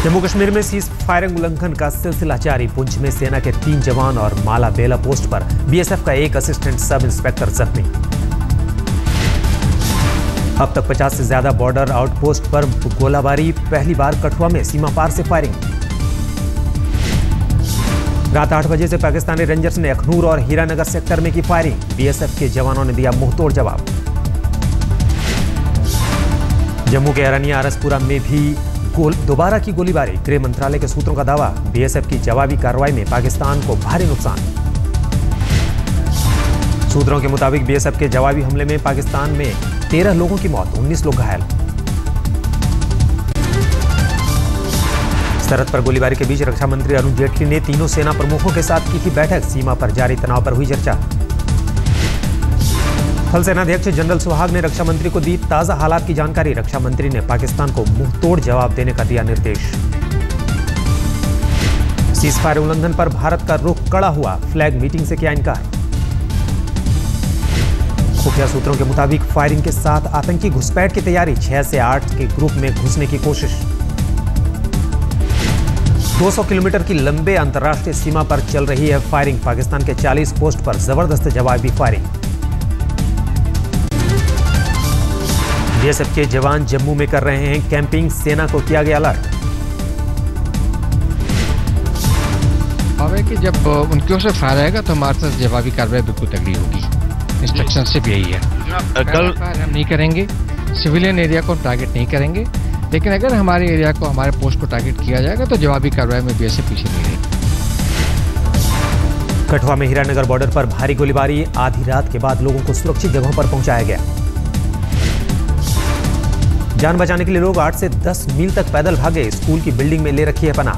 जम्मू कश्मीर में seize firing उल्लंघन का सिलसिला जारी। पुंछ में सेना के 3 जवान और माला बेला पोस्ट पर बीएसएफ का 1 असिस्टेंट सब इंस्पेक्टर जख्मी। अब तक 50 से ज्यादा बॉर्डर आउटपोस्ट पर गोलाबारी। पहली बार कठुआ में सीमा पार से फायरिंग। रात 8 बजे से पाकिस्तानी रेंजर्स ने अखनूर और हीरानगर सेक्टर में की फायरिंग। बीएसएफ के जवानों ने दिया मुंहतोड़ जवाब। जम्मू के अरनिया अरसपुरा में भी दोबारा की गोलीबारी। गृह मंत्रालय के सूत्रों का दावा, बीएसएफ की जवाबी कार्रवाई में पाकिस्तान को भारी नुकसान। सूत्रों के मुताबिक बीएसएफ के जवाबी हमले में पाकिस्तान में 13 लोगों की मौत, 19 लोग घायल। सरहद पर गोलीबारी के बीच रक्षा मंत्री अरुण जेटली ने तीनों सेना प्रमुखों के साथ की थी बैठक। सीमा पर जारी तनाव पर हुई चर्चा। थल सेनाध्यक्ष जनरल सुहाग ने रक्षा मंत्री को दी ताजा हालात की जानकारी। रक्षा मंत्री ने पाकिस्तान को मुंहतोड़ जवाब देने का दिया निर्देश। सीज फायर उल्लंघन पर भारत का रुख कड़ा हुआ। फ्लैग मीटिंग से किया इनकार। खुफिया सूत्रों के मुताबिक फायरिंग के साथ आतंकी घुसपैठ की तैयारी। 6 से 8 के ग्रुप में घुसने की कोशिश। 200 किलोमीटर की लंबे अंतर्राष्ट्रीय सीमा पर चल रही है फायरिंग। पाकिस्तान के 40 पोस्ट पर जबरदस्त जवाबी फायरिंग। बीएसएफ के जवान जम्मू में कर रहे हैं कैंपिंग। सेना को किया गया अलर्ट। कि जब उनकी ओर से फायर आएगा तो हमारे साथ जवाबी कार्रवाई बिल्कुल तगड़ी होगी। इंस्ट्रक्शन सिर्फ यही है। कल फायर हम नहीं करेंगे, सिविलियन एरिया को हम टारगेट नहीं करेंगे, लेकिन अगर हमारे एरिया को, हमारे पोस्ट को टारगेट किया जाएगा तो जवाबी कार्रवाई में बीएसएफ पीछे नहीं रहेगी। कठुआ में हीरानगर बॉर्डर पर भारी गोलीबारी। आधी रात के बाद लोगों को सुरक्षित जगहों पर पहुंचाया गया। जान बचाने के लिए लोग 8 से 10 मील तक पैदल भागे। स्कूल की बिल्डिंग में ले रखी है पनाह।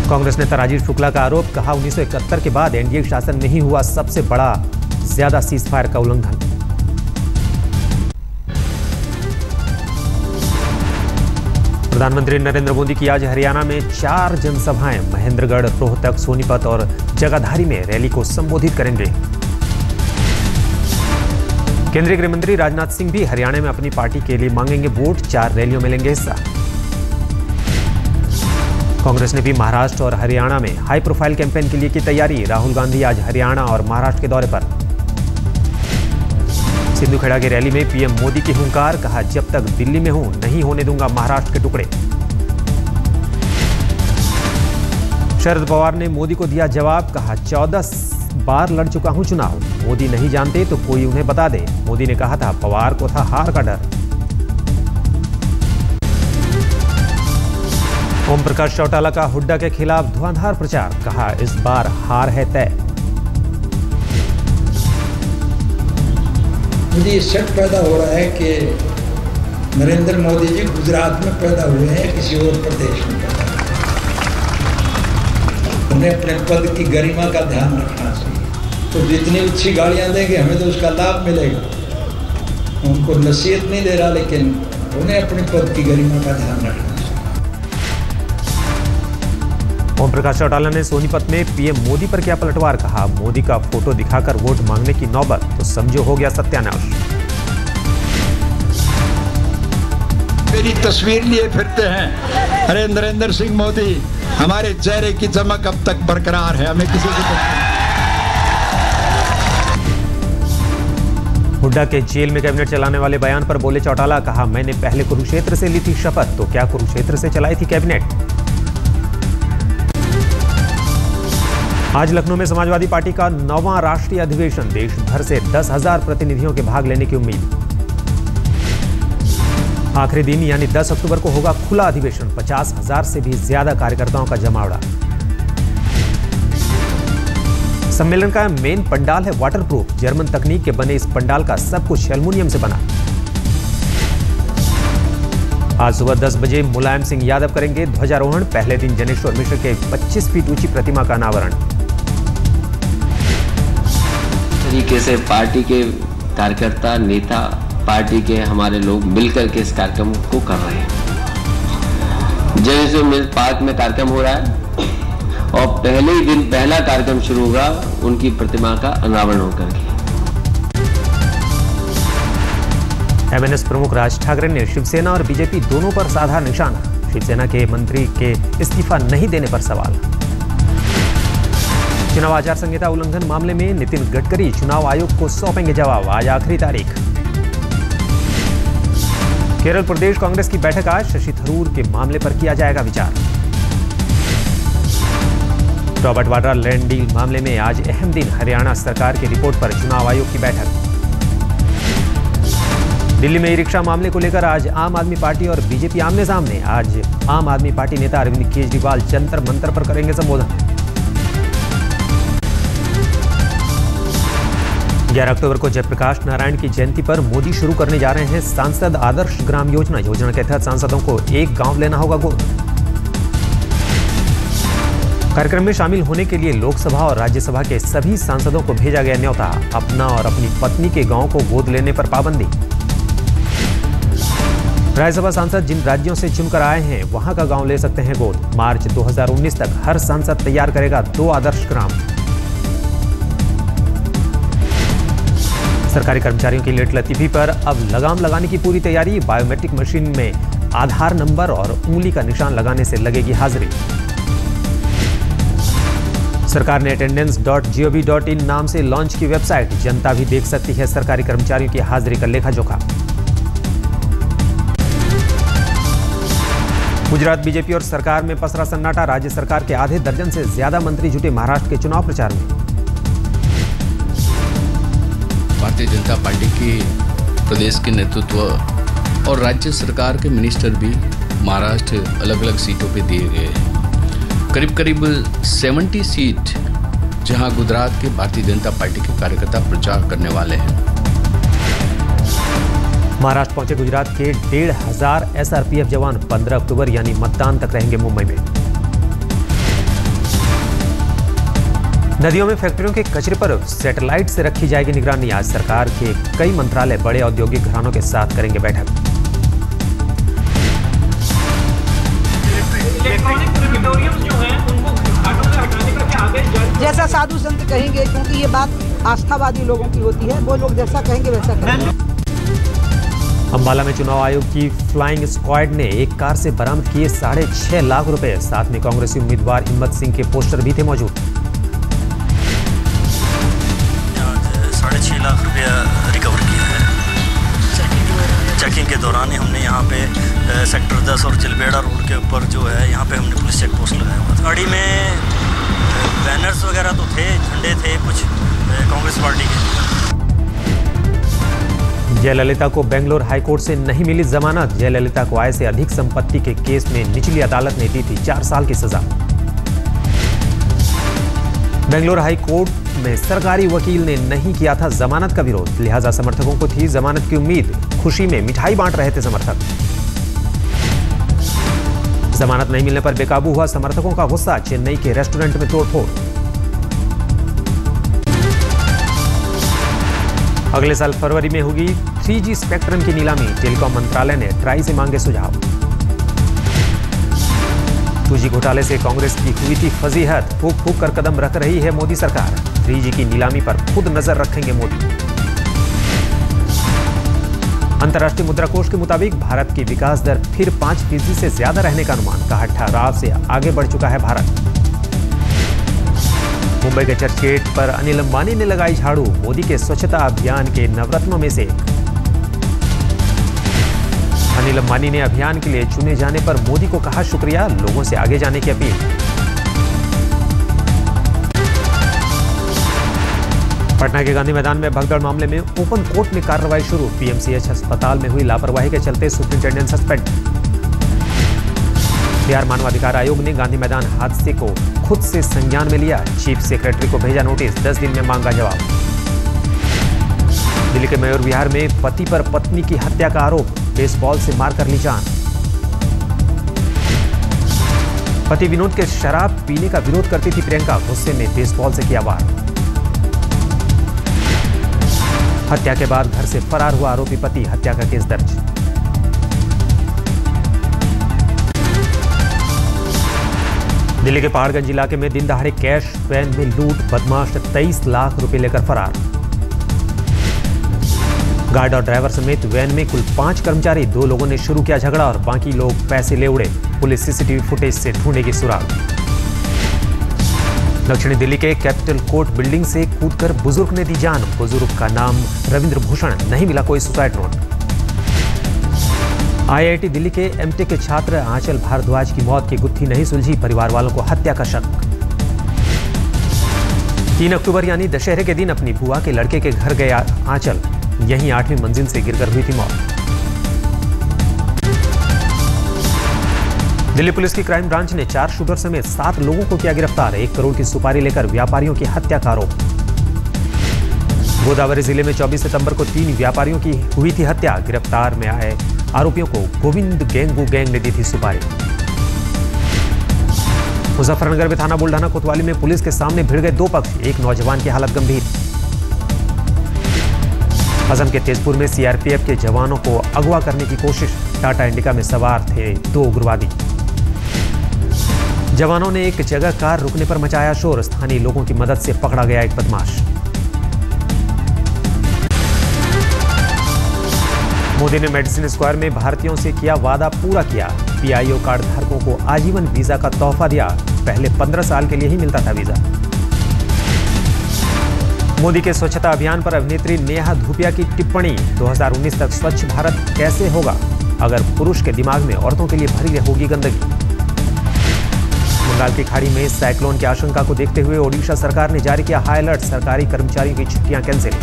कांग्रेस ने राजीव शुक्ला का आरोप, कहा 1971 के बाद एनडीए शासन में ही हुआ सबसे बड़ा ज्यादा सीज फायर का उल्लंघन। प्रधानमंत्री नरेंद्र मोदी की आज हरियाणा में 4 जनसभाएं। महेंद्रगढ़, रोहतक, सोनीपत और जगाधरी में रैली को संबोधित करेंगे। केंद्रीय गृह मंत्री राजनाथ सिंह भी हरियाणा में अपनी पार्टी के लिए मांगेंगे वोट। 4 रैलियों में लेंगे हिस्सा। कांग्रेस ने भी महाराष्ट्र और हरियाणा में हाई प्रोफाइल कैंपेन के लिए की तैयारी। राहुल गांधी आज हरियाणा और महाराष्ट्र के दौरे पर। सिंधु खेड़ा की रैली में पीएम मोदी की हुंकार, कहा जब तक दिल्ली में हूं नहीं होने दूंगा महाराष्ट्र के टुकड़े। शरद पवार ने मोदी को दिया जवाब, कहा 14 बार लड़ चुका हूं चुनाव। मोदी नहीं जानते तो कोई उन्हें बता दे। मोदी ने कहा था पवार को था हार का डर। ओम प्रकाश चौटाला का हुड्डा के खिलाफ धुआंधार प्रचार, कहा इस बार हार है तय। मुझे ये शक पैदा हो रहा है कि नरेंद्र मोदी जी गुजरात में पैदा हुए हैं, किसी और प्रदेश में पैदा हुए। उन्हें अपने पद की गरिमा का ध्यान रखना चाहिए। तो जितनी अच्छी गाड़ियां देंगे हमें तो उसका लाभ मिलेगा। उनको नसीहत नहीं दे रहा, लेकिन उन्हें अपने पद की गरिमा का ध्यान रखना चाहिए। ओम प्रकाश चौटाला ने सोनीपत में पीएम मोदी पर किया पलटवार, कहा मोदी का फोटो दिखाकर वोट मांगने की नौबत तो समझो हो गया सत्यानाश। मेरी तस्वीर लिए फिरते हैं, अरे नरेंद्र सिंह मोदी, हमारे चेहरे की चमक अब तक बरकरार है, हमें किसी की। हुड्डा के जेल में कैबिनेट चलाने वाले बयान पर बोले चौटाला, कहा मैंने पहले कुरुक्षेत्र से ली थी शपथ, तो क्या कुरुक्षेत्र से चलाई थी कैबिनेट। आज लखनऊ में समाजवादी पार्टी का 9वां राष्ट्रीय अधिवेशन। देश भर से 10,000 प्रतिनिधियों के भाग लेने की उम्मीद। आखिरी दिन यानी 10 अक्टूबर को होगा खुला अधिवेशन। 50,000 से भी ज्यादा कार्यकर्ताओं का जमावड़ा। सम्मेलन का मेन पंडाल है वाटरप्रूफ। जर्मन तकनीक के बने इस पंडाल का सब कुछ एल्युमिनियम से बना। आज सुबह 10 बजे मुलायम सिंह यादव करेंगे ध्वजारोहण। पहले दिन जनेश्वर मिश्र के 25 फीट ऊंची प्रतिमा का अनावरण। तरीके से पार्टी के कार्यकर्ता, नेता, पार्टी के हमारे लोग मिलकर के इस कार्यक्रम को कर रहे हैं। जनेश्वर मिश्र पार्क में कार्यक्रम हो रहा है और पहले ही दिन पहला कार्यक्रम शुरू होगा उनकी प्रतिमा का अनावरण होकर के। एमएनएस प्रमुख राज ठाकरे ने शिवसेना और बीजेपी दोनों पर साधा निशाना। शिवसेना के मंत्री के इस्तीफा नहीं देने पर सवाल। चुनाव आचार संहिता उल्लंघन मामले में नितिन गडकरी चुनाव आयोग को सौंपेंगे जवाब। आज आखिरी तारीख। केरल प्रदेश कांग्रेस की बैठक आज। शशि थरूर के मामले पर किया जाएगा विचार। रॉबर्ट वाड्रा लैंड डील मामले में आज अहम दिन। हरियाणा सरकार की रिपोर्ट पर चुनाव आयोग की बैठक। दिल्ली में ई रिक्शा मामले को लेकर आज आम आदमी पार्टी और बीजेपी आमने सामने। आज आम आदमी पार्टी नेता अरविंद केजरीवाल जंतर मंतर पर करेंगे संबोधन। 11 अक्टूबर को जयप्रकाश नारायण की जयंती पर मोदी शुरू करने जा रहे हैं सांसद आदर्श ग्राम योजना। योजना के तहत सांसदों को एक गांव लेना होगा गोद। कार्यक्रम में शामिल होने के लिए लोकसभा और राज्यसभा के सभी सांसदों को भेजा गया न्योता। अपना और अपनी पत्नी के गांव को गोद लेने पर पाबंदी। राज्यसभा सांसद जिन राज्यों से चुनकर आए हैं वहां का गांव ले सकते हैं गोद। मार्च 2019 तक हर सांसद तैयार करेगा 2 आदर्श ग्राम। सरकारी कर्मचारियों की लेट लतीफी पर अब लगाम लगाने की पूरी तैयारी। बायोमेट्रिक मशीन में आधार नंबर और उंगली का निशान लगाने से लगेगी हाजिरी। सरकार ने attendance.gov.in नाम से लॉन्च की वेबसाइट। जनता भी देख सकती है सरकारी कर्मचारियों की हाजिरी का लेखा जोखा। गुजरात बीजेपी और सरकार में पसरा सन्नाटा। राज्य सरकार के आधे दर्जन से ज्यादा मंत्री जुटे महाराष्ट्र के चुनाव प्रचार में। भारतीय जनता पार्टी की प्रदेश के नेतृत्व और राज्य सरकार के मिनिस्टर भी महाराष्ट्र अलग अलग सीटों पे दिए गए हैं। करीब करीब 70 सीट जहां गुजरात के भारतीय जनता पार्टी के कार्यकर्ता प्रचार करने वाले हैं। महाराष्ट्र पहुंचे गुजरात के 1,500 एसआरपीएफ जवान। 15 अक्टूबर यानी मतदान तक रहेंगे मुंबई में। नदियों में फैक्ट्रियों के कचरे पर सैटेलाइट से रखी जाएगी निगरानी। आज सरकार के कई मंत्रालय बड़े औद्योगिक घरानों के साथ करेंगे बैठक। जैसा साधु संत कहेंगे, क्योंकि ये बात आस्थावादी लोगों की होती है, वो लोग जैसा कहेंगे वैसा करेंगे। अंबाला में चुनाव आयोग की फ्लाइंग स्क्वाड ने एक कार से बरामद किए 6.5 लाख रुपए। साथ में कांग्रेसी उम्मीदवार हिम्मत सिंह के पोस्टर भी थे मौजूद। 6.5 लाख रुपया रिकवर किया है। चेकिंग के दौरान ही हमने यहाँ पे सेक्टर 10 और चिलबेड़ा रोड के ऊपर जो है यहाँ पे हमने पुलिस चेक पोस्ट लगाया हुआ था। गाड़ी में बैनर्स वगैरह तो थे, झंडे थे कुछ कांग्रेस पार्टी के। जयललिता को बेंगलोर हाईकोर्ट से नहीं मिली जमानत। जयललिता को आय से अधिक संपत्ति के केस में निचली अदालत ने दी थी 4 साल की सजा। बेंगलोर हाईकोर्ट में सरकारी वकील ने नहीं किया था जमानत का विरोध, लिहाजा समर्थकों को थी जमानत की उम्मीद। खुशी में मिठाई बांट रहे थे समर्थक। जमानत नहीं मिलने पर बेकाबू हुआ समर्थकों का गुस्सा। चेन्नई के रेस्टोरेंट में तोड़फोड़। अगले साल फरवरी में होगी 3G स्पेक्ट्रम की नीलामी। टेलीकॉम मंत्रालय ने ट्राई से मांगे सुझाव। 2G घोटाले से कांग्रेस की हुई थी फजीहत। फूक फूक कर कदम रख रही है मोदी सरकार। 3G की नीलामी पर खुद नजर रखेंगे मोदी। अंतर्राष्ट्रीय मुद्रा कोष के मुताबिक भारत की विकास दर फिर 5% से ज्यादा रहने का अनुमान। कहा ठहराव से आगे बढ़ चुका है भारत। मुंबई के चर्चगेट पर अनिल अंबानी ने लगाई झाड़ू। मोदी के स्वच्छता अभियान के नवरत्नों में से। अनिल अंबानी ने अभियान के लिए चुने जाने पर मोदी को कहा शुक्रिया। लोगों से आगे जाने की अपील। पटना के गांधी मैदान में भगदड़ मामले में ओपन कोर्ट में कार्रवाई शुरू। पीएमसीएच अस्पताल में हुई लापरवाही के चलते सुप्रिंटेंडेंट सस्पेंड। बिहार मानवाधिकार आयोग ने गांधी मैदान हादसे को खुद से संज्ञान में लिया। चीफ सेक्रेटरी को भेजा नोटिस। 10 दिन में मांगा जवाब। दिल्ली के मयूर विहार में पति पर पत्नी की हत्या का आरोप। बेसबॉल से मारकर ली जान। पति विनोद के शराब पीने का विरोध करती थी प्रियंका। गुस्से में बेसबॉल से किया वार। हत्या के बाद घर से फरार हुआ आरोपी पति। हत्या का केस दर्ज। दिल्ली के पहाड़गंज इलाके में दिन दहाड़े कैश वैन में लूट। बदमाश 23 लाख रुपए लेकर फरार। गार्ड और ड्राइवर समेत वैन में कुल 5 कर्मचारी। 2 लोगों ने शुरू किया झगड़ा और बाकी लोग पैसे ले उड़े। पुलिस सीसीटीवी फुटेज से ढूंढेगी सुराग। दक्षिणी दिल्ली के कैपिटल कोर्ट बिल्डिंग से कूदकर बुजुर्ग ने दी जान। बुजुर्ग का नाम रविंद्र भूषण, नहीं मिला कोई सुसाइड नोट। IIT दिल्ली के एमटेक के छात्र आंचल भारद्वाज की मौत की गुत्थी नहीं सुलझी। परिवार वालों को हत्या का शक। 3 अक्टूबर यानी दशहरे के दिन अपनी बुआ के लड़के के घर गए आंचल। यहीं 8वीं मंजिल से गिरकर हुई थी मौत। दिल्ली पुलिस की क्राइम ब्रांच ने 4 शूटर समेत 7 लोगों को किया गिरफ्तार। 1 करोड़ की सुपारी लेकर व्यापारियों की हत्या का आरोप। गोदावरी जिले में 24 सितंबर को 3 व्यापारियों की हुई थी हत्या। गिरफ्तार में आए आरोपियों को गोविंद गैंग ने दी थी सुपारी। मुजफ्फरनगर में थाना बुल्ढाना कोतवाली में पुलिस के सामने भिड़ गए 2 पक्ष। एक नौजवान की हालत गंभीर। असम के तेजपुर में सीआरपीएफ के जवानों को अगवा करने की कोशिश। टाटा इंडिका में सवार थे 2 उग्रवादी। जवानों ने एक जगह कार रुकने पर मचाया शोर। स्थानीय लोगों की मदद से पकड़ा गया एक बदमाश। मोदी ने मेडिसिन स्क्वायर में भारतीयों से किया वादा पूरा किया। पीआईओ कार्ड धारकों को आजीवन वीजा का तोहफा दिया। पहले 15 साल के लिए ही मिलता था वीजा। मोदी के स्वच्छता अभियान पर अभिनेत्री नेहा धूपिया की टिप्पणी। 2019 तक स्वच्छ भारत कैसे होगा अगर पुरुष के दिमाग में औरतों के लिए भरी होगी गंदगी। बंगाल की खाड़ी में साइक्लोन की आशंका को देखते हुए ओडिशा सरकार ने जारी किया हाई अलर्ट। सरकारी कर्मचारियों की छुट्टियां कैंसिल।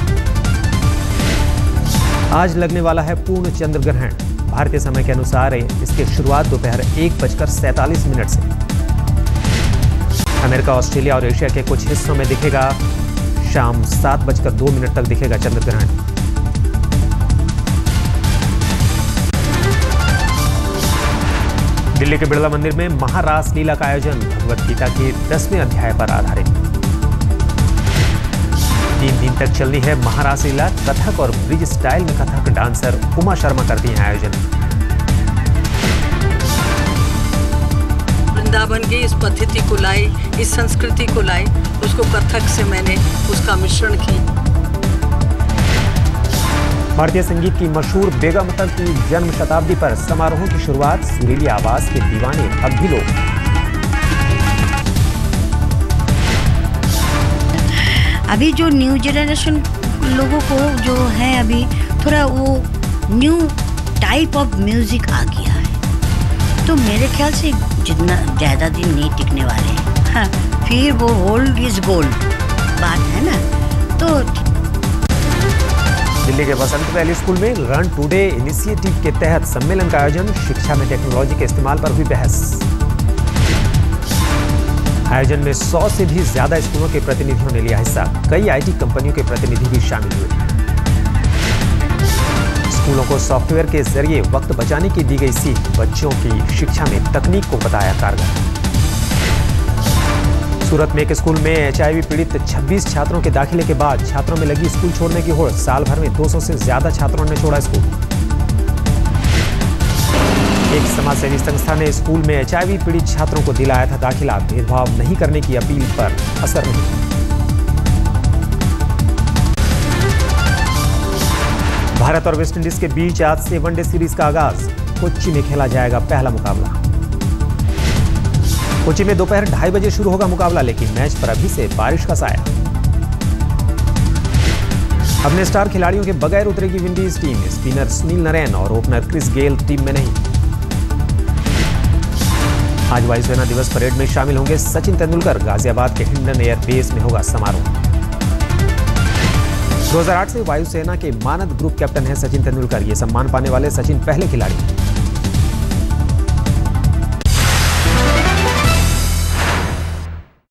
आज लगने वाला है पूर्ण चंद्र ग्रहण। भारतीय समय के अनुसार इसकी शुरुआत दोपहर 1:47 से। अमेरिका, ऑस्ट्रेलिया और एशिया के कुछ हिस्सों में दिखेगा शाम 7:02 तक दिखेगा चंद्र ग्रहण। दिल्ली के बिड़ला मंदिर में महारास लीला का आयोजन। भगवत गीता के 10वें अध्याय पर आधारित। 3 दिन तक चलनी है महारास लीला। कथक और ब्रिज स्टाइल में कथक डांसर उमा शर्मा करती हैं आयोजन। वृंदावन की इस पद्धति को लाई, इस संस्कृति को लाई, उसको कथक से मैंने उसका मिश्रण की। भारतीय संगीत की मशहूर बेगम अख्तर की जन्म शताब्दी पर समारोहों की शुरुआत। सुरीली आवाज के दीवाने अब भी लोग। अभी जो न्यू जनरेशन लोगों को जो है अभी थोड़ा वो न्यू टाइप ऑफ म्यूजिक आ गया है, तो मेरे ख्याल से जितना ज़्यादा दिन नहीं टिकने वाले हैं। हाँ, फिर वो ओल्ड इज गोल्ड बात है ना। तो दिल्ली के वसंत वैली स्कूल में रन टुडे इनिशिएटिव के तहत सम्मेलन का आयोजन। शिक्षा में टेक्नोलॉजी के इस्तेमाल पर हुई बहस। आयोजन में 100 से भी ज्यादा स्कूलों के प्रतिनिधियों ने लिया हिस्सा। कई आईटी कंपनियों के प्रतिनिधि भी शामिल हुए। स्कूलों को सॉफ्टवेयर के जरिए वक्त बचाने की दी गई सीख। बच्चों की शिक्षा में तकनीक को बताया कारगर। सूरत में एक स्कूल में HIV पीड़ित 26 छात्रों के दाखिले के बाद छात्रों में लगी स्कूल छोड़ने की होड़। साल भर में 200 से ज्यादा छात्रों ने छोड़ा स्कूल। एक समाजसेवी संस्था ने स्कूल में HIV पीड़ित छात्रों को दिलाया था दाखिला। भेदभाव नहीं करने की अपील पर असर नहीं। भारत और वेस्टइंडीज के बीच आज से वनडे सीरीज का आगाज। कोच्चि में खेला जाएगा पहला मुकाबला। कोच्चि में दोपहर 2:30 बजे शुरू होगा मुकाबला, लेकिन मैच पर अभी से बारिश का साया। अपने स्टार खिलाड़ियों के बगैर उतरेगी Windies team. Spinner Sunil Narayan और ओपनर क्रिस गेल टीम में नहीं। आज वायुसेना दिवस परेड में शामिल होंगे सचिन तेंदुलकर। गाजियाबाद के हिंडन एयर बेस में होगा समारोह। 2008 से वायुसेना के मानद ग्रुप कैप्टन हैं सचिन तेंदुलकर। ये सम्मान पाने वाले सचिन पहले खिलाड़ी।